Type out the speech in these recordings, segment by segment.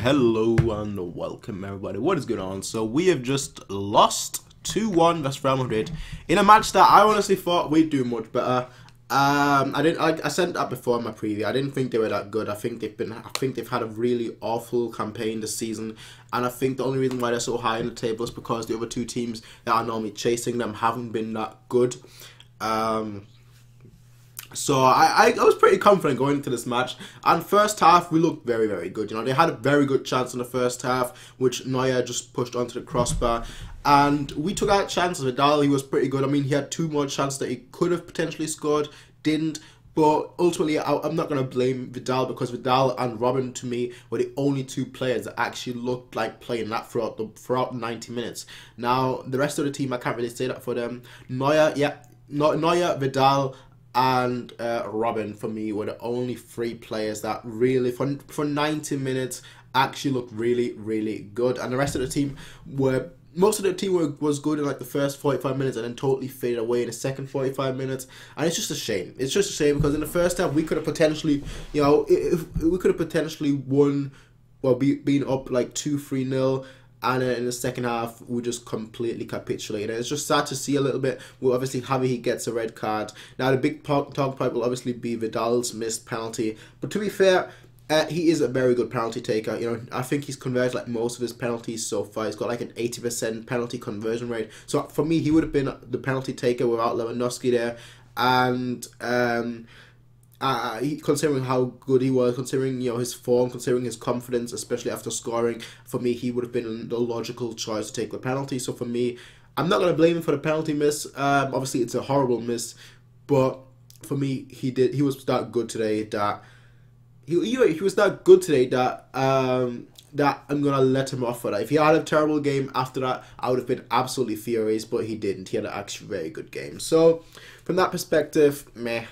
Hello and welcome everybody. What is going on? So we have just lost 2-1 versus Real Madrid in a match that I honestly thought we'd do much better. I said that before in my preview. I didn't think they were that good. I think they've had a really awful campaign this season, and I think the only reason why they're so high in the table is because the other two teams that are normally chasing them haven't been that good. So I was pretty confident going into this match, and first half we looked very, very good. You know, they had a very good chance in the first half, which Neuer just pushed onto the crossbar, and we took out chances. Vidal, he was pretty good. I mean, he had two more chances that he could have potentially scored, didn't. But ultimately, I'm not going to blame Vidal, because Vidal and Robin, to me, were the only two players that actually looked like playing that throughout 90 minutes. Now, the rest of the team, I can't really say that for them. Neuer, Vidal, and Robin, for me, were the only three players that really, for 90 minutes, actually looked really, really good. And the rest of the team were... Most of the team was good in like the first 45 minutes and then totally faded away in the second 45 minutes. And it's just a shame. It's just a shame because in the first half we could have potentially, you know, if we could have potentially won, well, been up like 2-3-0. And in the second half, we just completely capitulated. It's just sad to see a little bit. Well, obviously, Javi gets a red card. Now, the big talk point will obviously be Vidal's missed penalty. But to be fair, he is a very good penalty taker. You know, I think he's converted like most of his penalties so far. He's got like an 80% penalty conversion rate. So for me, he would have been the penalty taker without Lewandowski there. And considering how good he was, considering, you know, his form, considering his confidence, especially after scoring, for me, he would have been the logical choice to take the penalty. So for me, I'm not going to blame him for the penalty miss. Obviously, it's a horrible miss, but for me, he was that good today that he was that good today that that I'm gonna let him off for that. If he had a terrible game after that, I would have been absolutely furious, but he didn't. He had an actually very good game. So from that perspective, meh.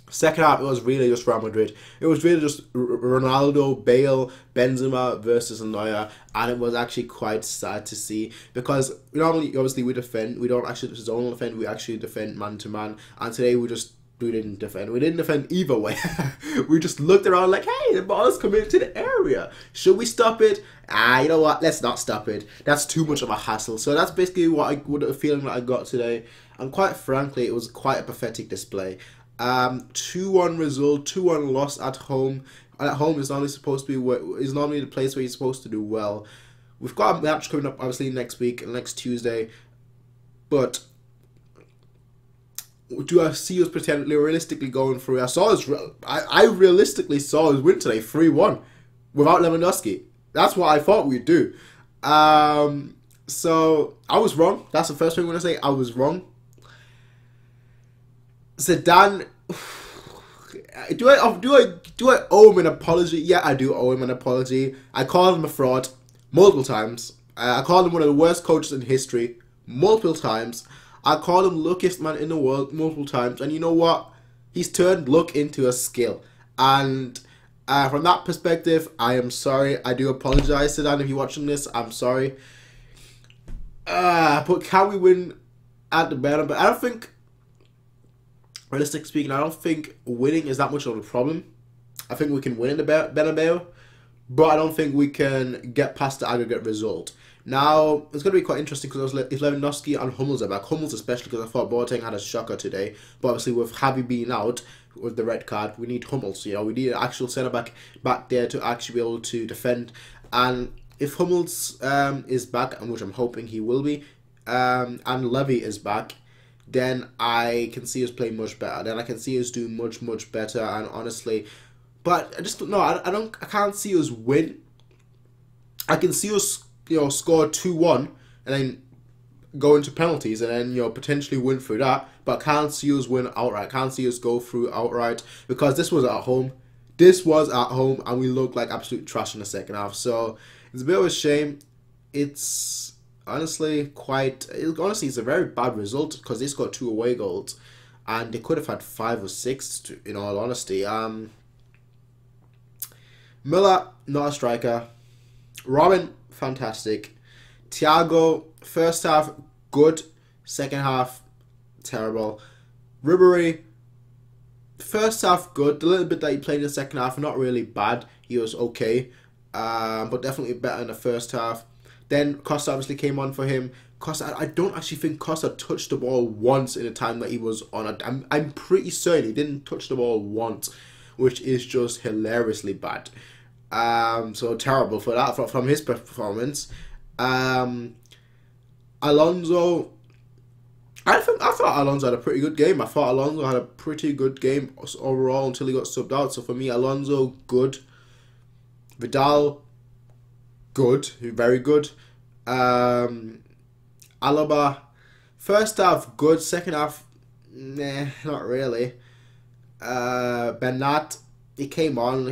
Second half, it was really just Real Madrid. It was really just Ronaldo, Bale, Benzema versus Neuer, and it was actually quite sad to see, because normally, obviously, we defend. We don't actually zone defend. We actually defend man to man, and today we didn't defend. We didn't defend either way. We just looked around like, hey, the ball is coming into the area. Should we stop it? You know what? Let's not stop it. That's too much of a hassle. So that's basically what the feeling that I got today. And quite frankly, it was quite a pathetic display. 2-1 result, 2-1 loss at home. And at home is normally supposed to be is normally the place where you're supposed to do well. We've got a match coming up obviously next week, next Tuesday. But do I see us potentially realistically going through? I realistically saw us win today 3-1 without Lewandowski. That's what I thought we'd do. So I was wrong. That's the first thing I'm gonna say. I was wrong. Zidane, do I owe him an apology? Yeah, I do owe him an apology. I called him a fraud multiple times. I called him one of the worst coaches in history multiple times. I called him luckiest man in the world multiple times, and you know what? He's turned luck into a skill. And from that perspective, I am sorry. I do apologize, Zidane, if you're watching this. I'm sorry. But can we win at the Bernabeu? But I don't think, realistically speaking, I don't think winning is that much of a problem. I think we can win in the Bernabeu, but I don't think we can get past the aggregate result. Now, it's going to be quite interesting because if Lewandowski and Hummels are back, Hummels especially, because I thought Boateng had a shocker today, but obviously with Javi being out with the red card, we need Hummels. You know, we need an actual centre-back back there to actually be able to defend. And if Hummels is back, and which I'm hoping he will be, and Levy is back, then I can see us playing much better. Then I can see us doing much, much better. And honestly, but I can't see us win. I can see us, you know, score 2-1 and then go into penalties and then, you know, potentially win through that. But I can't see us win outright. Can't see us go through outright, because this was at home. This was at home, and we looked like absolute trash in the second half. So it's a bit of a shame. It's honestly it's a very bad result, because they scored 2 away goals, and they could have had 5 or 6. In all honesty, Müller, not a striker. Robin, fantastic. Thiago, first half good, second half terrible. Ribery, first half good. The little bit that he played in the second half, not really bad. he was okay, but definitely better in the first half. Then Costa obviously came on for him. Costa, I don't actually think Costa touched the ball once in the time that he was on. I'm pretty certain he didn't touch the ball once, which is just hilariously bad. So terrible for that from his performance. Alonso, I thought Alonso had a pretty good game. I thought Alonso had a pretty good game overall until he got subbed out. So for me, Alonso, good. Vidal, good, very good. Alaba, first half good, second half, nah, not really. Bernat, he came on,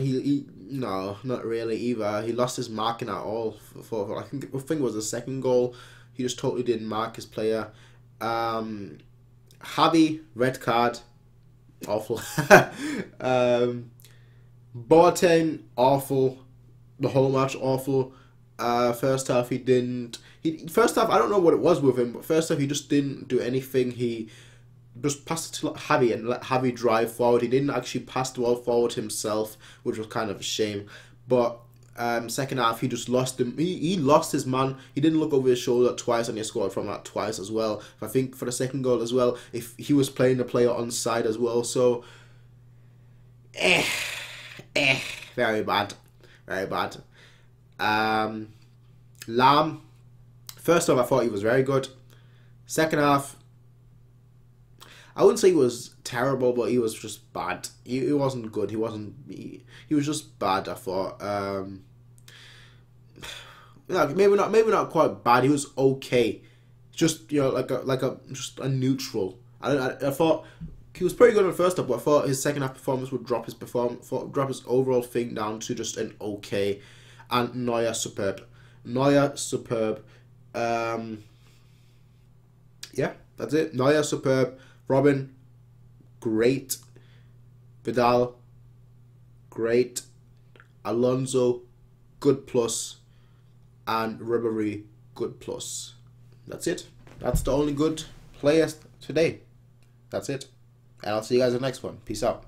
no, not really either. He lost his marking at all for I think it was the second goal. He just totally didn't mark his player. Javi, red card, awful. Boateng, awful. The whole match, awful. First half, first half, I don't know what it was with him, but first half, he just didn't do anything. He just passed it to Javi and let Javi drive forward. He didn't actually pass the ball forward himself, which was kind of a shame. But second half, he just lost him. He lost his man. He didn't look over his shoulder twice, and he scored from that twice as well. I think for the second goal as well, if he was playing the player on side as well. So, very bad. Very bad. Lahm, first off, I thought he was very good. Second half, I wouldn't say he was terrible, but he was just bad. He wasn't good. He was just bad, I thought. Maybe not quite bad. He was okay. Just, you know, just a neutral. I thought he was pretty good in the first half, but I thought his second half performance would drop his overall thing down to just an okay. And Neuer, superb. Neuer, superb. Yeah, that's it. Neuer, superb. Robin, great. Vidal, great. Alonso, good plus. And Ribery, good plus. That's it. That's the only good players today. That's it. And I'll see you guys in the next one. Peace out.